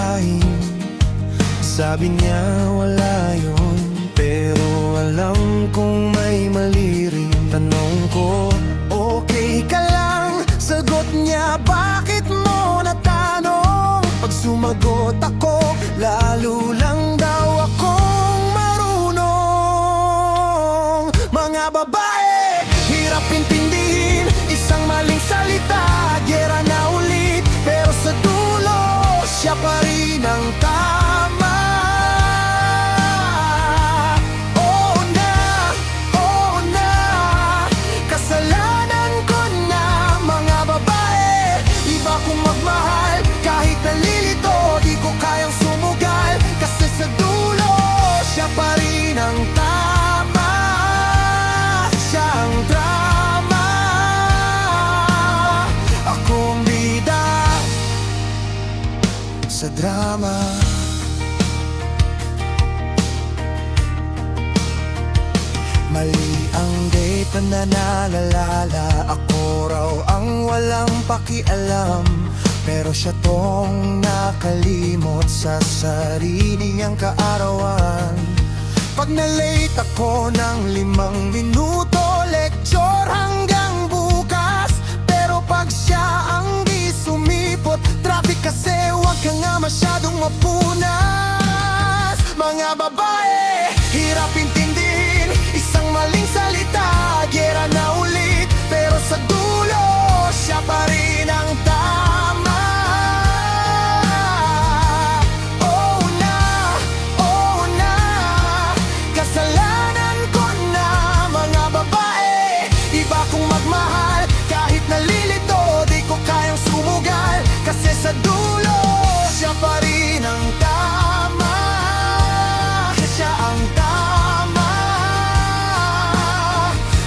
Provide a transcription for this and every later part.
gawain. Sabi niya wala yun, pero alam kong may mali rin. Tanong ko, okay ka lang? Sagot niya, bakit mo natanong? Pag sumagot ako, lalo lang daw akong marunong. Mga babae, hirap intindihin isang maling salita. Gera na ulit, pero sa dulo siya pa rin ang tama. Oo na, kasalanan ko na. Mga babae, iba kong magmahal. Kahit nalilito, di ko kayang sumugal. Kasi sa dulo, siya pa rin ang tama. Siya ang drama, ako ang bida sa drama. Mali ang date na naalala. Ako raw ang walang pakialam, pero siya tong nakalimot sa sarili niyang kaarawan. Pag na-late ako ng 5 minuto, lecture hanggang bukas. Pero pag siya ang di sumipot, traffic kasi, wag ka nga masyadong mapunas. Mga babae, hirap intindihin isang maling salita. Gera na ulit, pero sa dulo siya pa rin ang tama. Oo na, kasalanan ko na. Mga babae, iba kong magmahal. Kahit nalilito, di ko kayang sumugal. Kasi sa dulo, siya pa rin ang tama. Siya ang tama,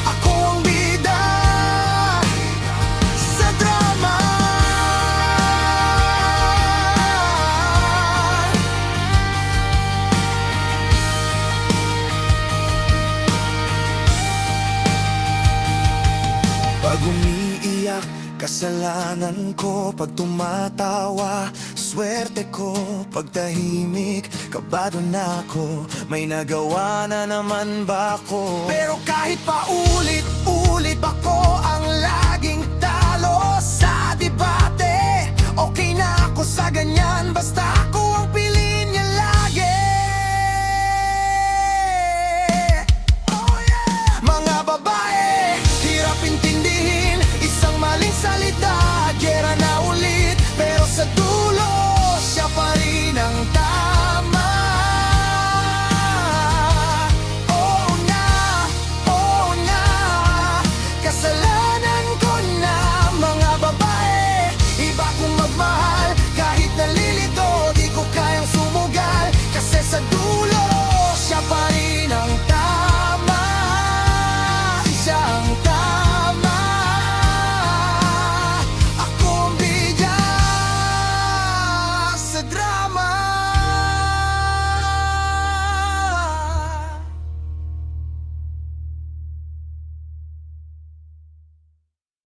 ako ang bida sa drama. Pag umiiyak, kasalanan ko. Pag tumatawa, swerte ko. Pag tahimik, kabado na ako. May nagawa na naman ba ako? Pero kahit pa ulit-ulit ako ang laging talo sa debate, okay na ako sa ganyan, basta ako